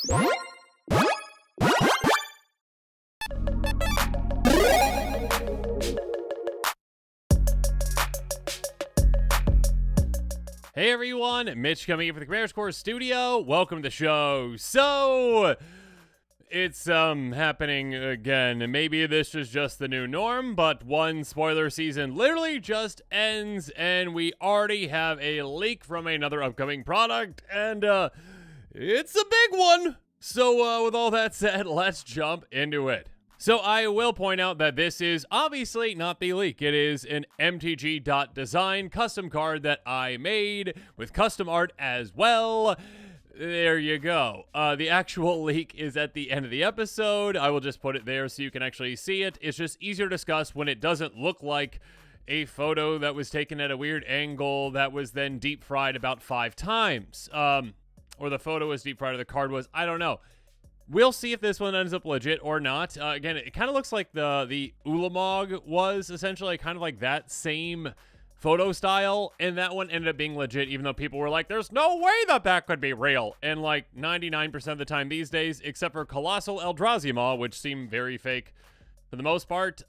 Hey everyone, Mitch coming in for the Commander's Course Studio. Welcome to the show. So, it's happening again. Maybe this is just the new norm, but one spoiler season literally just ends, and we already have a leak from another upcoming product, and it's a big one. So, with all that said, let's jump into it. So I will point out that this is obviously not the leak. It is an MTG.design custom card that I made with custom art as well. There you go. The actual leak is at the end of the episode. I will just put it there so you can actually see it. It's just easier to discuss when it doesn't look like a photo that was taken at a weird angle that was then deep fried about 5 times. Or the photo was deep fried or the card was. I don't know. We'll see if this one ends up legit or not. Again, it kind of looks like the Ulamog was essentially kind of like that same photo style, and that one ended up being legit, even though people were like, there's no way that that could be real. And like 99% of the time these days, except for Colossal Eldrazi, which seem very fake for the most part.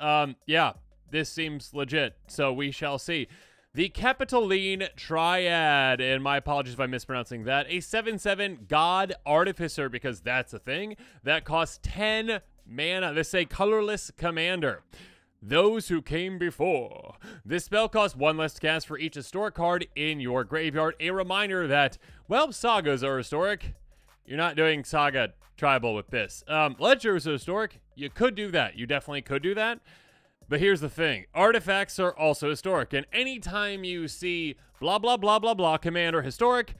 Yeah, this seems legit, so we shall see. The Capitoline Triad, and my apologies if I'm mispronouncing that, a 7/7 God Artificer, because that's a thing, that costs 10 mana. This is a colorless commander. Those who came before. This spell costs 1 less to cast for each historic card in your graveyard. A reminder that, well, sagas are historic. You're not doing Saga Tribal with this. Ledgers are historic. You could do that. You definitely could do that. But here's the thing, artifacts are also historic, and anytime you see blah, blah, blah, blah, blah, commander historic,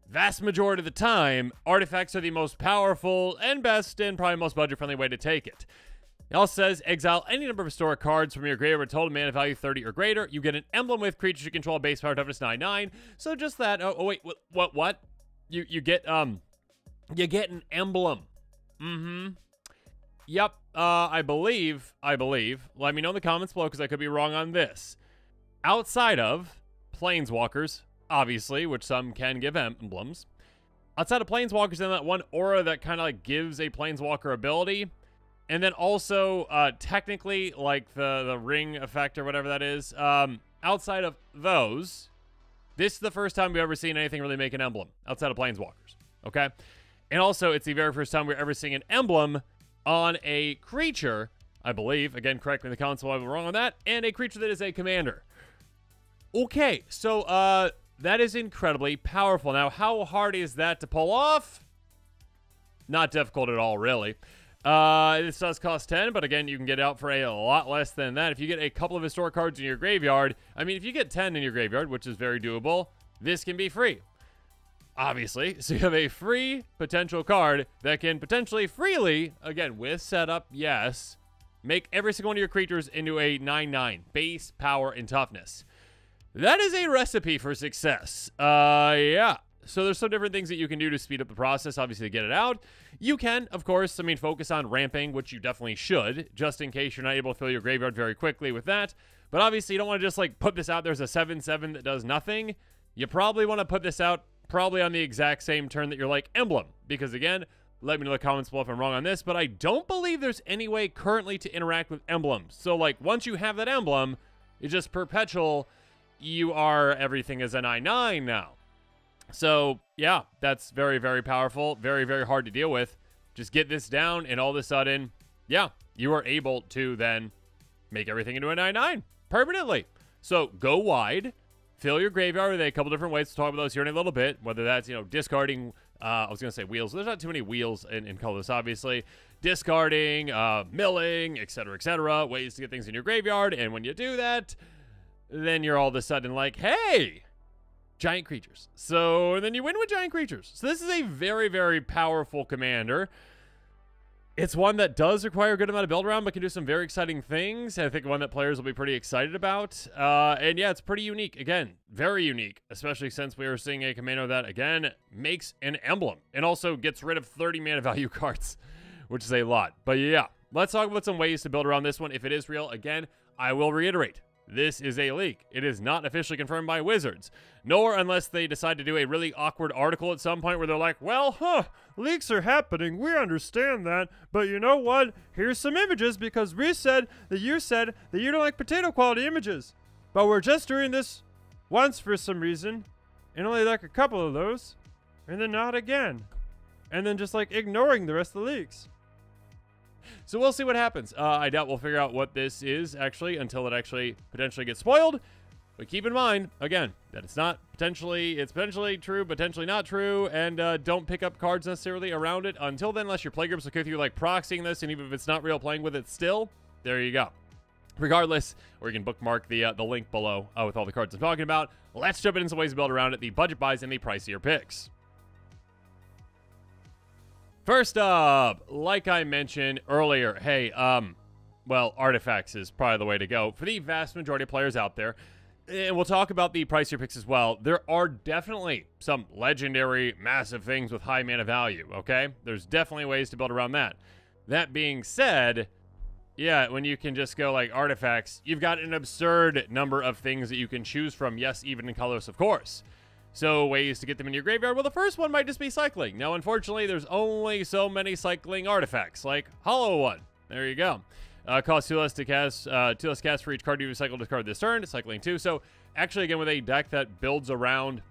vast majority of the time, artifacts are the most powerful and best and probably most budget-friendly way to take it. It also says, exile any number of historic cards from your graveyard, total mana value 30 or greater. You get an emblem with creatures you control, base power toughness 9/9. So just that, oh wait, what? You get an emblem. Yep, I believe, let me know in the comments below because I could be wrong on this. Outside of Planeswalkers, obviously, which some can give emblems, outside of Planeswalkers, then that one aura that kind of like gives a Planeswalker ability, and then also, technically, like the ring effect or whatever that is, outside of those, this is the first time we've ever seen anything really make an emblem outside of Planeswalkers, okay? And also, it's the very first time we're ever seeing an emblem on a creature, I believe. Again, correct me in the comments if I'm wrong on that. And a creature that is a commander. Okay, so that is incredibly powerful. Now, how hard is that to pull off? Not difficult at all, really. This does cost 10, but again, you can get it out for a lot less than that. If you get a couple of historic cards in your graveyard, I mean, if you get 10 in your graveyard, which is very doable, this can be free. Obviously, so you have a free potential card that can potentially freely, again, with setup, yes, make every single one of your creatures into a 9/9 base, power, and toughness. That is a recipe for success. Yeah. So there's some different things that you can do to speed up the process, obviously, to get it out. You can, of course, focus on ramping, which you definitely should, just in case you're not able to fill your graveyard very quickly with that. But obviously, you don't want to just, like, put this out there as a 7/7 that does nothing. You probably want to put this out probably on the exact same turn that you're like emblem, because again, let me know in the comments below if I'm wrong on this, but I don't believe there's any way currently to interact with emblems. So like once you have that emblem, it's just perpetual. You are everything is a 9/9 now. So yeah, that's very, very powerful, very, very hard to deal with. Just get this down, and all of a sudden, yeah, you are able to then make everything into a 9/9 permanently. So go wide. Fill your graveyard with a couple different ways. We'll talk about those here in a little bit. Whether that's, discarding, I was going to say wheels. There's not too many wheels in colors, obviously. Discarding, milling, etc., ways to get things in your graveyard. And when you do that, then you're all of a sudden like, hey, giant creatures. So then you win with giant creatures. So this is a very, very powerful commander. It's one that does require a good amount of build around, but can do some very exciting things. I think one that players will be pretty excited about. And yeah, it's pretty unique. Again, very unique, especially since we are seeing a commander that, again, makes an emblem and also gets rid of 30 mana value cards, which is a lot. But yeah, let's talk about some ways to build around this one if it is real. Again, I will reiterate, this is a leak. It is not officially confirmed by Wizards, nor unless they decide to do a really awkward article at some point where they're like, well, leaks are happening. We understand that. But you know what? Here's some images because we said that you don't like potato quality images. But we're just doing this once for some reason. And only like a couple of those. And then not again. And then just like ignoring the rest of the leaks. So we'll see what happens. I doubt we'll figure out what this is actually until it actually potentially gets spoiled. But keep in mind, again, that it's potentially true, potentially not true, and don't pick up cards necessarily around it until then, unless your playgroups will go through like proxying this, and even if it's not real, playing with it still, there you go. Regardless, or you can bookmark the link below with all the cards I'm talking about. Let's jump into some ways to build around it, the budget buys and the pricier picks. First up, like I mentioned earlier, hey, well, artifacts is probably the way to go for the vast majority of players out there. And we'll talk about the pricier picks as well. There are definitely some legendary, massive things with high mana value, okay? There's definitely ways to build around that. That being said, yeah, when you can just go like artifacts, you've got an absurd number of things that you can choose from. Yes, even in colorless, of course. So ways to get them in your graveyard. Well, the first one might just be cycling. Now, unfortunately, there's only so many cycling artifacts, like Hollow One. There you go. Costs 2 less to cast, 2 less cast for each card you recycle discard this turn. Cycling 2. So actually, again, with a deck that builds around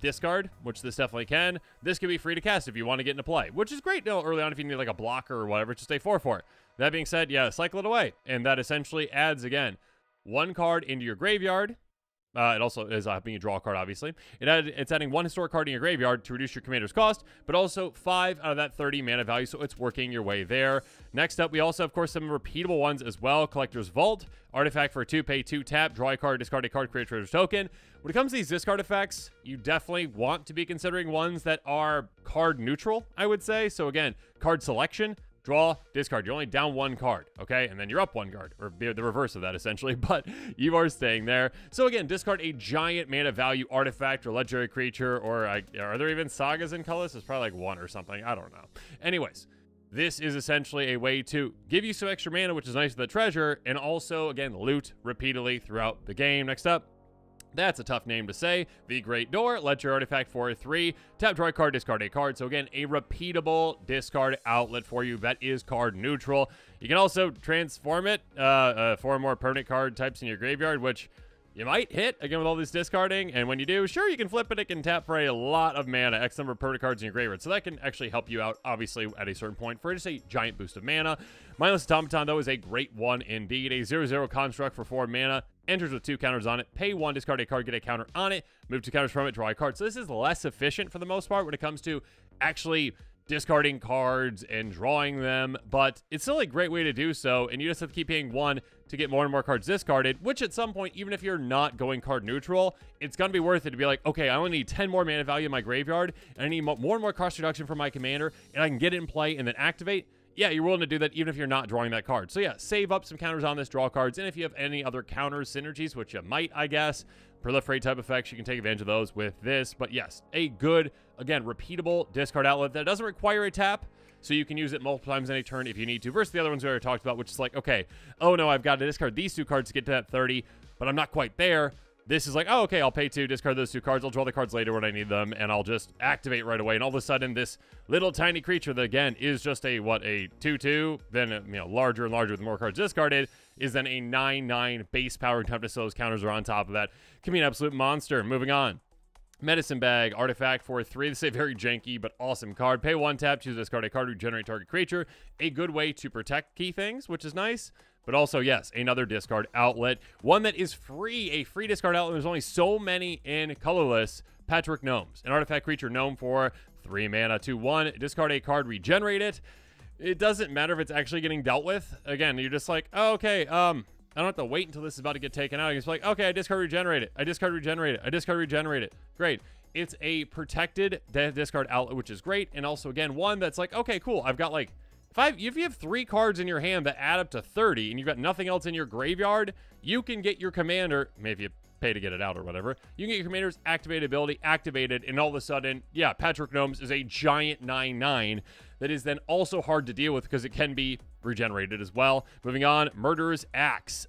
discard, which this definitely can, this can be free to cast if you want to get into play, which is great early on if you need like a blocker or whatever. It's just a 4/4. That being said, yeah, cycle it away, and that essentially adds again 1 card into your graveyard. It also is helping you draw a card, obviously. It's adding 1 historic card in your graveyard to reduce your commander's cost, but also 5 out of that 30 mana value, so it's working your way there. Next up, we also have, of course, some repeatable ones as well. Collector's Vault, artifact for 2, pay 2, tap, draw a card, discard a card, create a treasure token. When it comes to these discard effects, you definitely want to be considering ones that are card neutral, I would say. So again, card selection. Draw, discard. You're only down 1 card, okay? And then you're up 1 card, or the reverse of that, essentially, but you are staying there. So again, discard a giant mana value artifact or legendary creature, or are there even sagas in colors? There's probably like 1 or something. I don't know. Anyways, this is essentially a way to give you some extra mana, which is nice for the treasure, and also, again, loot repeatedly throughout the game. Next up, that's a tough name to say. The Great Door, let your artifact for 3, tap, draw a card, discard a card. So again, a repeatable discard outlet for you that is card neutral. You can also transform it, 4 more permanent card types in your graveyard, which you might hit, again, with all this discarding. And when you do, sure, you can flip it. It can tap for a lot of mana, X number of permanent cards in your graveyard. So that can actually help you out, obviously, at a certain point for just a giant boost of mana. Mindless Automaton, though, is a great one indeed. A 0/0 construct for 4 mana. Enters with 2 counters on it. Pay 1, discard a card, get a counter on it. Move 2 counters from it, draw a card. So this is less efficient for the most part when it comes to actually discarding cards and drawing them. But it's still a great way to do so. And you just have to keep paying 1 to get more and more cards discarded. Which at some point, even if you're not going card neutral, it's going to be worth it to be like, okay, I only need 10 more mana value in my graveyard. And I need more and more cost reduction from my commander. And I can get it in play and then activate. Yeah, you're willing to do that even if you're not drawing that card. So yeah, save up some counters on this, draw cards, and if you have any other counter synergies, which you might, I guess, proliferate type effects, you can take advantage of those with this. But yes, a good, again, repeatable discard outlet that doesn't require a tap, so you can use it multiple times in a turn if you need to, versus the other ones we already talked about, which is like, okay, oh no, I've got to discard these 2 cards to get to that 30, but I'm not quite there. This is like, oh, okay, I'll pay 2, discard those 2 cards. I'll draw the cards later when I need them, and I'll just activate right away. And all of a sudden, this little tiny creature that, again, is just a, what, a 2/2, then, larger and larger with more cards discarded, is then a 9/9 base power attempt, so those counters are on top of that. Can be an absolute monster. Moving on. Medicine Bag, artifact for 3. This is a very janky but awesome card. Pay 1, tap, choose discard a card, regenerate target creature. A good way to protect key things, which is nice. But also, yes, another discard outlet. One that is free, a free discard outlet. There's only so many in colorless. Patchwork Gnomes, an artifact creature gnome for 3 mana, 2/1. Discard a card, regenerate it. It doesn't matter if it's actually getting dealt with. Again, you're just like, oh, okay, I don't have to wait until this is about to get taken out. It's like, okay, I discard, regenerate it. I discard, regenerate it. I discard, regenerate it. Great. It's a protected discard outlet, which is great. And also, again, one that's like, okay, cool. I've got like, if you have 3 cards in your hand that add up to 30 and you've got nothing else in your graveyard, you can get your commander, maybe you pay to get it out or whatever, you can get your commander's activated ability activated, and all of a sudden, yeah, Patchwork Gnomes is a giant 9/9 that is then also hard to deal with because it can be regenerated as well. Moving on, Murderer's Axe.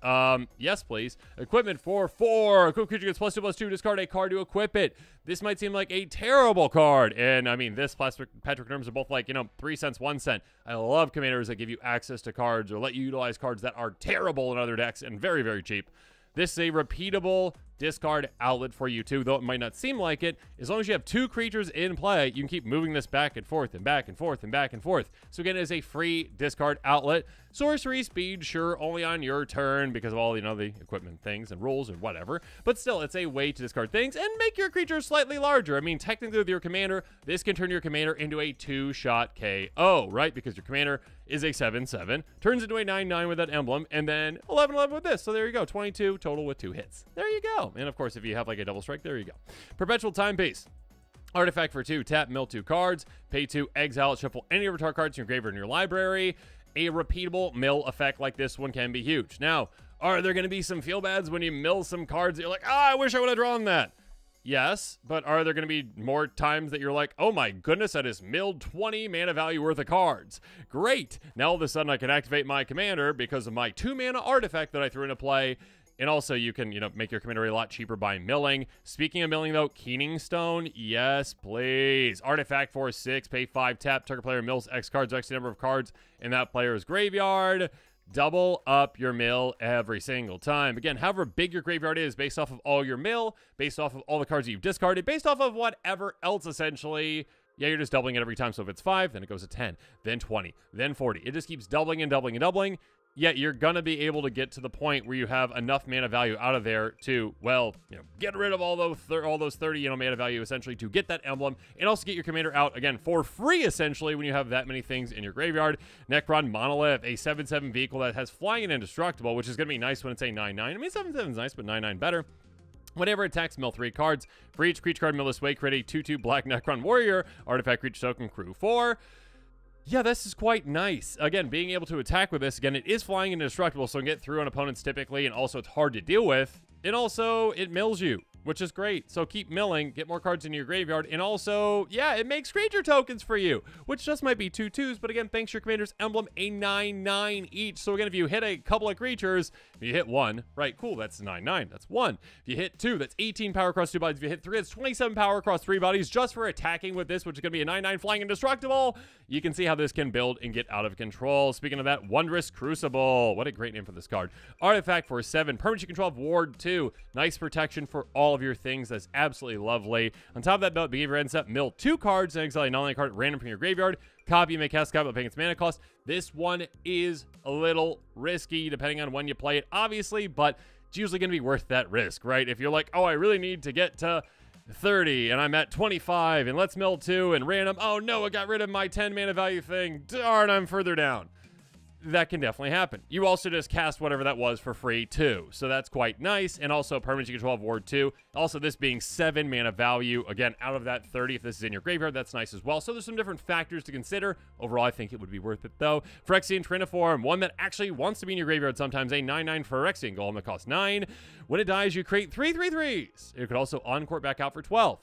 Yes, please. Equipment for 4. A creature gets +2/+2. Discard a card to equip it. This might seem like a terrible card. And I mean, this plus Petric Nerms are both like, 3 cents, 1 cent. I love commanders that give you access to cards or let you utilize cards that are terrible in other decks and very, very cheap. This is a repeatable discard outlet for you too, though it might not seem like it. As long as you have 2 creatures in play, you can keep moving this back and forth and back and forth and back and forth. So again, it is a free discard outlet. Sorcery speed, sure, only on your turn because of all, the equipment things and rules and whatever. But still, it's a way to discard things and make your creature slightly larger. I mean, technically with your commander, this can turn your commander into a 2-shot KO, right? Because your commander is a 7/7, turns into a 9/9 with that emblem, and then 11/11 with this. So there you go, 22 total with 2 hits. There you go. And of course, if you have like a double strike, there you go. Perpetual Timepiece. Artifact for 2, tap, mill 2 cards, pay 2, exile, shuffle any of your target cards in your graveyard in your library. A repeatable mill effect like this one can be huge. Now, are there going to be some feel-bads when you mill some cards that you're like, I wish I would have drawn that? Yes, but are there going to be more times that you're like, oh my goodness, I just milled 20 mana value worth of cards. Great. Now all of a sudden I can activate my commander because of my 2 mana artifact that I threw into play. And also you can, make your commander a lot cheaper by milling. Speaking of milling though, Keening Stone, yes please. Artifact for 6, pay 5, tap, target player mills X cards, X number of cards in that player's graveyard. Double up your mill every single time. Again, however big your graveyard is based off of all your mill, based off of all the cards you've discarded, based off of whatever else essentially. Yeah, you're just doubling it every time. So if it's 5, then it goes to 10, then 20, then 40. It just keeps doubling and doubling and doubling. Yet you're going to be able to get to the point where you have enough mana value out of there to, well, get rid of all those 30, mana value essentially to get that emblem and also get your commander out, again, for free essentially when you have that many things in your graveyard. Necron Monolith, a 7/7 vehicle that has flying and indestructible, which is going to be nice when it's a 9/9. I mean, 7/7 is nice, but 9/9 better. Whenever it attacks, mill 3 cards. For each creature card mill this way, create a 2/2 black Necron Warrior, artifact creature token, crew 4. Yeah, this is quite nice. Again, being able to attack with this, again, it is flying and indestructible, so it can get through on opponents typically, and also it's hard to deal with. And also, it mills you, which is great. So keep milling, get more cards into your graveyard, and also, yeah, it makes creature tokens for you, which just might be 2 2s, but again, thanks to your commander's emblem, a 9/9 each. So again, if you hit a couple of creatures, if you hit 1, right, cool, that's 9/9, that's 1. If you hit 2, that's 18 power across 2 bodies. If you hit 3, it's 27 power across 3 bodies just for attacking with this, which is going to be a 9/9 flying indestructible. You can see how this can build and get out of control. Speaking of that, Wondrous Crucible. What a great name for this card. Artifact for 7, permanent you control of Ward 2. Nice protection for all of your things. That's absolutely lovely. On top of that belt, beginning of your end step, mill 2 cards and exile a non-land card random from your graveyard. Copy, you may cast a copy without paying its mana cost. This one is a little risky depending on when you play it, obviously, but it's usually going to be worth that risk, right? If you're like, oh, I really need to get to 30 and I'm at 25 and let's mill 2 and random, oh no, I got rid of my 10 mana value thing. Darn, I'm further down. That can definitely happen. You also just cast whatever that was for free too, so that's quite nice. And also permanent you control of Ward 2. Also this being 7 mana value, again, out of that 30, if this is in your graveyard, that's nice as well. So there's some different factors to consider. Overall, I think it would be worth it though. Phyrexian Triniform, one that actually wants to be in your graveyard sometimes, a 9/9 Phyrexian Golem that costs 9. When it dies, you create 3 3/3s. It could also on-court back out for 12.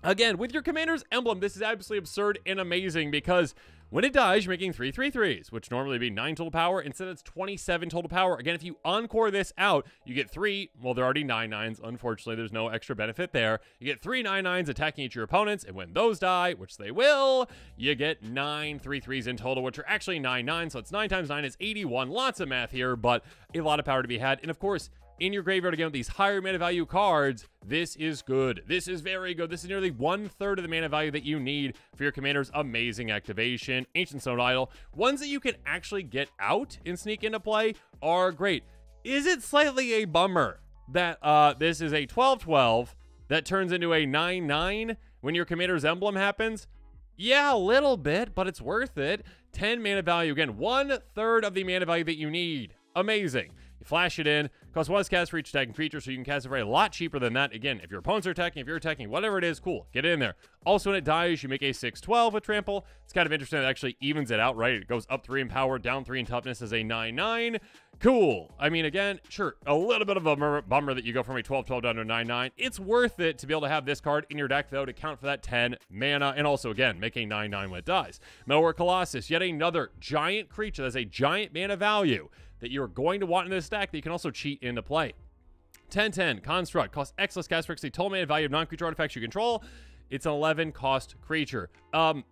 Again, with your commander's emblem, this is absolutely absurd and amazing because when it dies, you're making 3 3/3s, which normally would be 9 total power. Instead, it's 27 total power. Again, if you encore this out, you get 3. Well, they're already 9/9s. Unfortunately, there's no extra benefit there. You get 3 9/9s attacking each of your opponents, and when those die, which they will, you get 9 3/3s in total, which are actually 9/9. So it's 9 times 9 is 81. Lots of math here, but a lot of power to be had. And of course, in your graveyard again with these higher mana value cards, this is good. This is very good. This is nearly 1/3 of the mana value that you need for your commander's amazing activation. Ancient Stone Idol. Ones that you can actually get out and sneak into play are great. Is it slightly a bummer that this is a 12/12 that turns into a 9/9 when your commander's emblem happens? Yeah, a little bit, but it's worth it. 10 mana value. Again, 1/3 of the mana value that you need. Amazing. You flash it in, costs 1 cast for each attacking creature, so you can cast it for a lot cheaper than that. Again, if your opponents are attacking, if you're attacking, whatever it is, cool, get it in there. Also, when it dies, you make a 6/12 with trample. It's kind of interesting that it actually evens it out, right? It goes up 3 in power, down 3 in toughness as a 9/9. Cool. I mean, again, sure, a little bit of a bummer that you go from a 12-12 down to a 9-9. It's worth it to be able to have this card in your deck, though, to count for that 10 mana, and also, again, make a 9-9 when it dies. Metalwork Colossus, yet another giant creature that has a giant mana value that you're going to want in this deck that you can also cheat into play. 10-10, Construct, costs X less cast for the total mana value of non-creature artifacts you control. It's an 11 cost creature.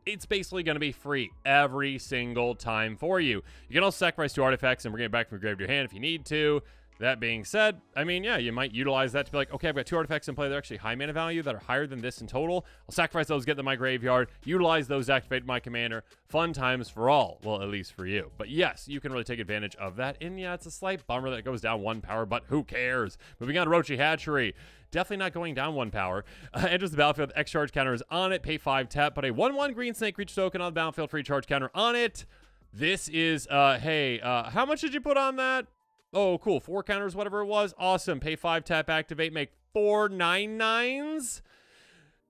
It's basically going to be free every single time for you. You can also sacrifice 2 artifacts and bring it back from your grave to your hand if you need to. That being said, I mean, yeah, you might utilize that to be like, okay, I've got 2 artifacts in play. They're actually high mana value that are higher than this in total. I'll sacrifice those, get them in my graveyard, utilize those, activate my commander. Fun times for all. Well, at least for you. But yes, you can really take advantage of that. And yeah, it's a slight bummer that it goes down 1 power, but who cares? Moving on to Rochi Hatchery. Definitely not going down 1 power. Enters the battlefield, X charge counter is on it. Pay 5 tap, put a 1/1 green snake creature token on the battlefield, free charge counter on it. This is, hey, how much did you put on that? Oh, cool. 4 counters, whatever it was. Awesome. Pay 5, tap, activate, make 4 9/9s.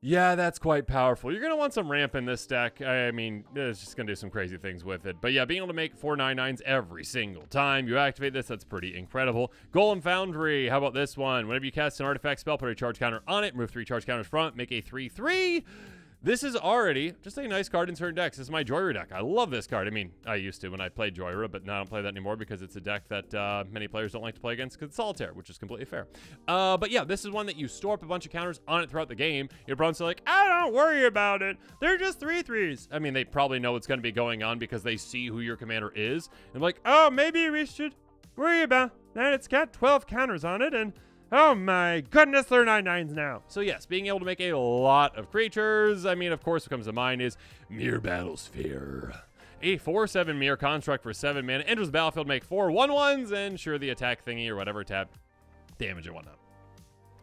Yeah, that's quite powerful. You're going to want some ramp in this deck. I mean, it's just going to do some crazy things with it. But yeah, being able to make 4 9/9s every single time you activate this, that's pretty incredible. Golem Foundry. How about this one? Whenever you cast an artifact spell, put a charge counter on it, move 3 charge counters front, make a 3/3. This is already just a nice card in certain decks. This is my Joyra deck. I love this card. I mean, I used to when I played Joyra, but now I don't play that anymore because it's a deck that many players don't like to play against because it's solitaire, which is completely fair. But yeah, this is one that you store up a bunch of counters on it throughout the game. Your opponents are like, I don't worry about it. They're just 3/3s. I mean, they probably know what's going to be going on because they see who your commander is. And like, oh, maybe we should worry about that. It's got 12 counters on it, and oh my goodness, they're 9/9s now. So yes, being able to make a lot of creatures. I mean, of course, what comes to mind is Mirror Battlesphere. A 4/7 Mirror Construct for 7 mana. Enters the battlefield, make 4 1/1s, and sure, the attack thingy or whatever, tap damage and whatnot.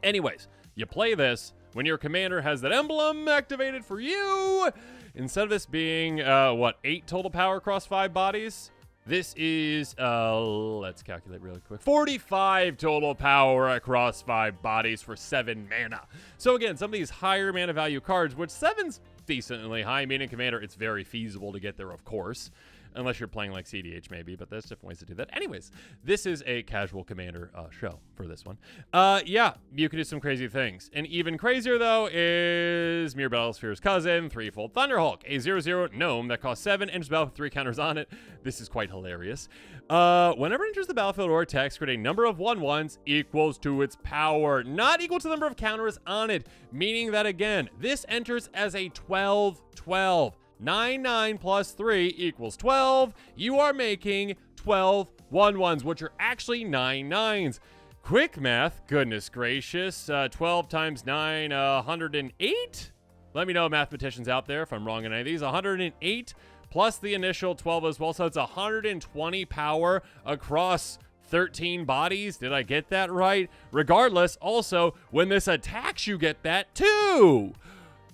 Anyways, you play this when your commander has that emblem activated for you. Instead of this being, 8 total power across 5 bodies? This is, let's calculate really quick. 45 total power across 5 bodies for 7 mana. So again, some of these higher mana value cards, which 7's decently high, meaning commander, it's very feasible to get there, of course. Unless you're playing like CDH maybe, but there's different ways to do that. Anyways, this is a casual commander show for this one. Yeah, you can do some crazy things. And even crazier, though, is Mirror Battlesphere's cousin, Threefold Thunderhulk, a 0/0 gnome that costs 7, enters the battlefield with 3 counters on it. This is quite hilarious. Whenever it enters the battlefield or attacks, create a number of 1/1s equals to its power, not equal to the number of counters on it, meaning that, again, this enters as a 12/12. 9/9 plus 3 equals 12. You are making 12 1/1s, which are actually 9/9s. Quick math, goodness gracious. 12 times 9, 108? Let me know, mathematicians out there, if I'm wrong in any of these. 108 plus the initial 12 as well, so it's 120 power across 13 bodies. Did I get that right? Regardless, also, when this attacks, you get that too.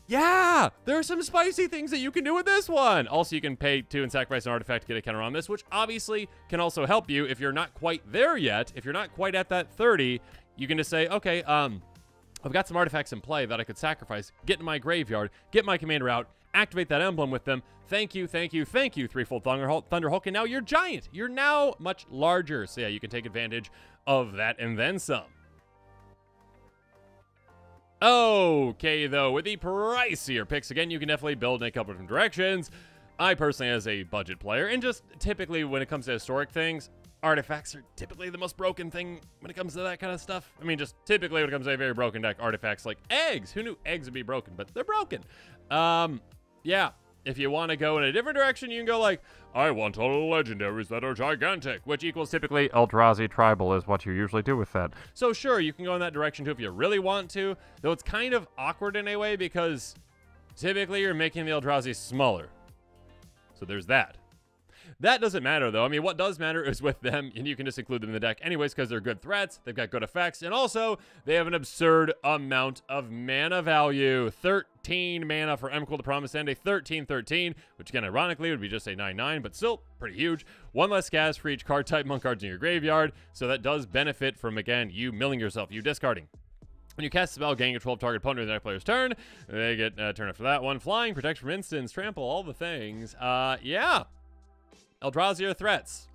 Yeah, there are some spicy things that you can do with this one. Also, you can pay 2 and sacrifice an artifact to get a counter on this, which obviously can also help you if you're not quite there yet. If you're not quite at that 30, you can just say, okay, I've got some artifacts in play that I could sacrifice, get in my graveyard, get my commander out, activate that emblem with them. Thank you, thank you, thank you, Threefold Thunderhulk, and now you're giant. You're now much larger. So yeah, you can take advantage of that and then some. Okay, though, with the pricier picks, again, you can definitely build in a couple different directions. I personally, as a budget player, and just typically when it comes to historic things, artifacts are typically the most broken thing when it comes to that kind of stuff. I mean, just typically when it comes to a very broken deck, artifacts like eggs. Who knew eggs would be broken? But they're broken. Yeah. If you want to go in a different direction, you can go like, I want all the legendaries that are gigantic, which equals typically Eldrazi Tribal is what you usually do with that. So sure, you can go in that direction too if you really want to, though it's kind of awkward in a way because typically you're making the Eldrazi smaller. So there's that. That doesn't matter, though. I mean, what does matter is with them, and you can just include them in the deck anyways because they're good threats, they've got good effects, and also they have an absurd amount of mana value. 13 mana for Emquil the Promised End, a 13/13, which again, ironically, would be just a 9/9, but still pretty huge. 1 less cast for each card type among cards in your graveyard, so that does benefit from, again, you milling yourself, you discarding. When you cast a spell, gain control of target opponent during the next player's turn. They get turn after that one. Flying, protection from instants, trample, all the things. Yeah. Eldrazi are threats.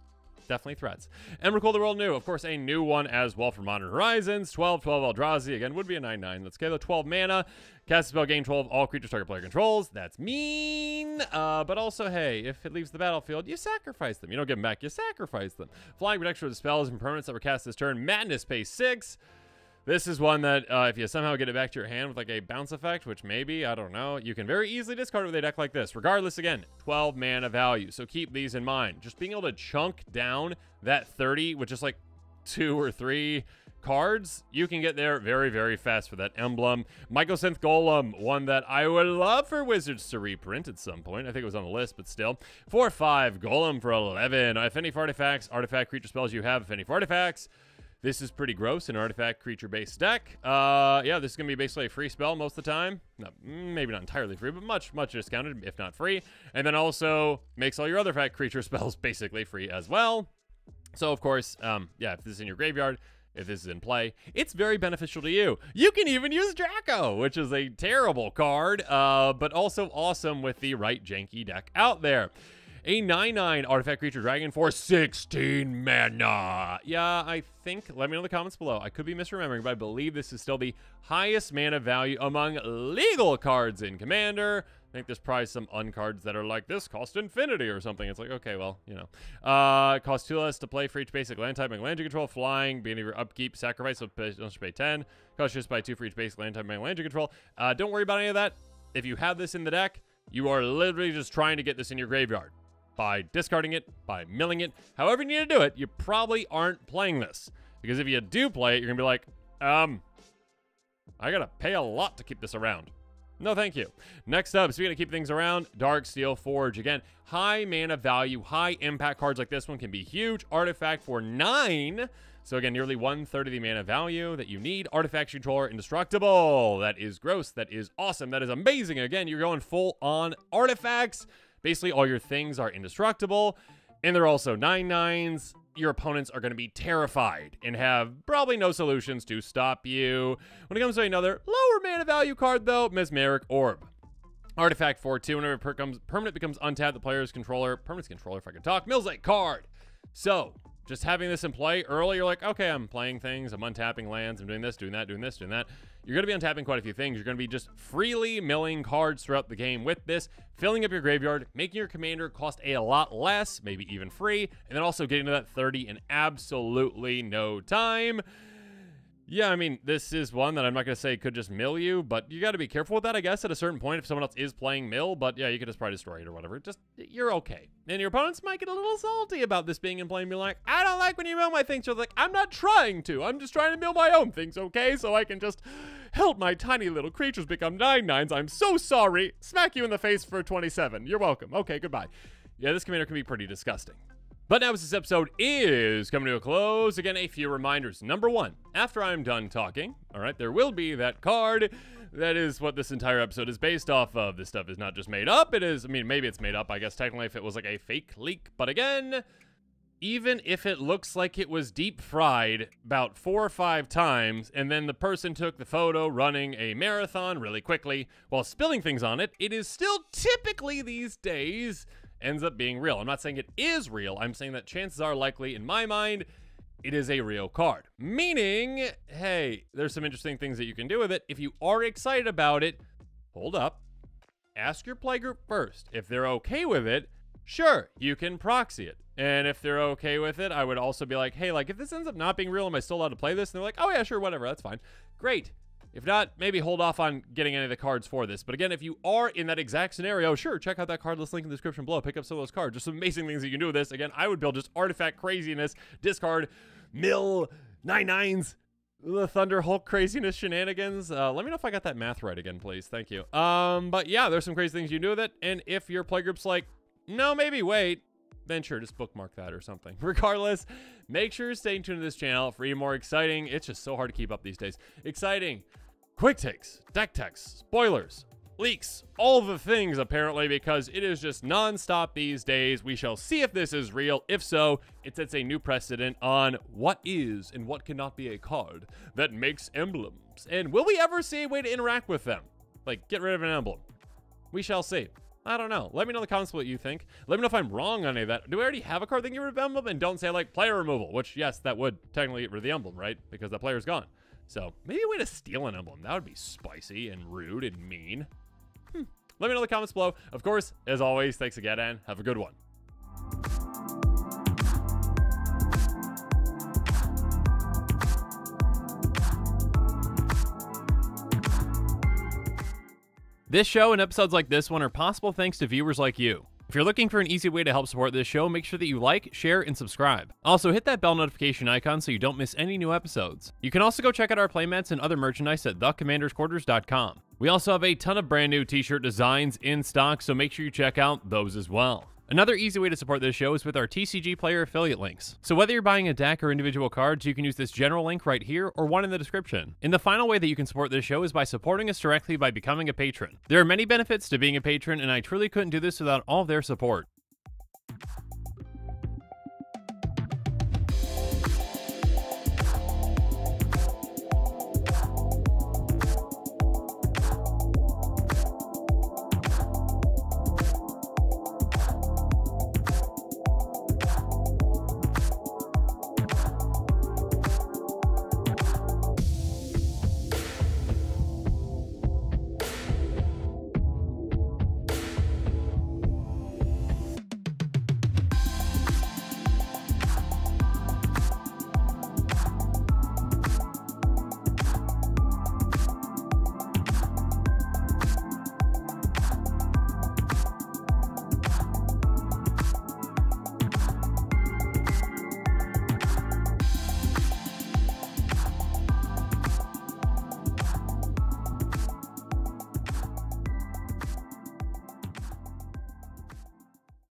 definitely threats. Emrakul the World New, of course, a new one as well for Modern Horizons. 12 Eldrazi, again, would be a 9/9. Let's go. 12 mana. Cast a spell, gain 12, all creatures target player controls. That's mean. But also, hey, if it leaves the battlefield, you sacrifice them. You don't give them back, you sacrifice them. Flying protection for the spells and permanents that were cast this turn. Madness pays 6. This is one that if you somehow get it back to your hand with like a bounce effect, which maybe, I don't know, you can very easily discard it with a deck like this. Regardless, again, 12 mana value. So keep these in mind. Just being able to chunk down that 30 with just like 2 or 3 cards, you can get there very, very fast for that emblem. Mycosynth Golem, one that I would love for Wizards to reprint at some point. I think it was on the list, but still. 4/5 Golem for 11. If any artifacts, artifact creature spells you have, if any artifacts. This is pretty gross, an artifact creature-based deck. Yeah, this is going to be basically a free spell most of the time. No, maybe not entirely free, but much discounted, if not free. And then also makes all your artifact creature spells basically free as well. So, of course, yeah, if this is in your graveyard, if this is in play, it's very beneficial to you. You can even use Draco, which is a terrible card, but also awesome with the right janky deck out there. A 9/9 artifact creature dragon for 16 mana. Yeah, I think, let me know in the comments below. I could be misremembering, but I believe this is still the highest mana value among legal cards in Commander. I think there's probably some uncards that are like, this cost infinity or something. It's like, okay, well, you know. It costs 2 less to play for each basic land type and land you control. Flying, beginning of your upkeep, sacrifice, so don't pay 10. Costs just by 2 for each basic land type and land you control. Don't worry about any of that. If you have this in the deck, you are literally just trying to get this in your graveyard. By discarding it, by milling it, however you need to do it, you probably aren't playing this. Because if you do play it, you're going to be like, I got to pay a lot to keep this around. No, thank you. Next up, speaking of keep things around, Darksteel Forge. Again, high mana value, high impact cards like this one can be huge. Artifact for 9. So again, nearly 1/3 of the mana value that you need. Artifact controller indestructible. That is gross. That is awesome. That is amazing. Again, you're going full on artifacts. Basically, all your things are indestructible, and they're also 9/9s. Your opponents are going to be terrified and have probably no solutions to stop you. When it comes to another lower mana value card, though, Mesmeric Orb. Artifact for 2. Whenever permanent becomes untapped, the player's permanent's controller, if I can talk, mills a card. So, just having this in play early, you're like, okay, I'm playing things, I'm untapping lands, I'm doing this, doing that, doing this, doing that. You're going to be untapping quite a few things. You're going to be just freely milling cards throughout the game with this, filling up your graveyard, making your commander cost a lot less, maybe even free, and then also getting to that 30 in absolutely no time. Yeah, I mean, this is one that I'm not going to say could just mill you, but you got to be careful with that, I guess, at a certain point if someone else is playing mill, but yeah, you could just probably destroy it or whatever. Just, you're okay. And your opponents might get a little salty about this being in play and be like, I don't like when you mill my things. So they're like, I'm not trying to. I'm just trying to mill my own things, okay? So I can just help my tiny little creatures become 9/9s. I'm so sorry. Smack you in the face for 27. You're welcome. Okay, goodbye. Yeah, this commander can be pretty disgusting. But now as this episode is coming to a close, again, a few reminders. Number 1, after I'm done talking, all right, there will be that card. That is what this entire episode is based off of. This stuff is not just made up. It is, I mean, maybe it's made up, I guess, technically, if it was like a fake leak. But again, even if it looks like it was deep fried about 4 or 5 times, and then the person took the photo running a marathon really quickly while spilling things on it, it is still typically these days ends up being real. I'm not saying it is real. I'm saying that chances are likely, in my mind, it is a real card. Meaning, hey, there's some interesting things that you can do with it. If you are excited about it, hold up. Ask your playgroup first. If they're okay with it, sure, you can proxy it. And if they're okay with it, I would also be like, hey, like, if this ends up not being real, am I still allowed to play this? And they're like, oh yeah, sure, whatever, that's fine. Great. If not, maybe hold off on getting any of the cards for this. But again, if you are in that exact scenario, sure, check out that card list link in the description below. Pick up some of those cards. There's some amazing things you can do with this. Again, I would build just artifact craziness, discard, mill, 9/9s, the Thunder Hulk craziness shenanigans. Let me know if I got that math right again, please. Thank you. But yeah, there's some crazy things you can do with it. And if your playgroup's like, no, maybe wait, then sure, just bookmark that or something. Regardless, make sure you're staying tuned to this channel for even more exciting. It's just so hard to keep up these days. Exciting quick takes, deck techs, spoilers, leaks, all the things apparently, because it is just non-stop these days. We shall see if this is real. If so, it sets a new precedent on what is and what cannot be a card that makes emblems. And will we ever see a way to interact with them? Like, get rid of an emblem? We shall see. I don't know. Let me know in the comments what you think. Let me know if I'm wrong on any of that. Do we already have a card that can get rid of emblem? And don't say, like, player removal, which, yes, that would technically get rid of the emblem, right? Because the player's gone. So maybe a way to steal an emblem. That would be spicy and rude and mean. Let me know in the comments below. Of course, as always, thanks again, and have a good one. This show and episodes like this one are possible thanks to viewers like you. If you're looking for an easy way to help support this show, make sure that you like, share, and subscribe. Also, hit that bell notification icon so you don't miss any new episodes. You can also go check out our playmats and other merchandise at thecommandersquarters.com. We also have a ton of brand new t-shirt designs in stock, so make sure you check out those as well. Another easy way to support this show is with our TCG Player affiliate links. So whether you're buying a deck or individual cards, you can use this general link right here or one in the description. And the final way that you can support this show is by supporting us directly by becoming a patron. There are many benefits to being a patron, and I truly couldn't do this without all of their support.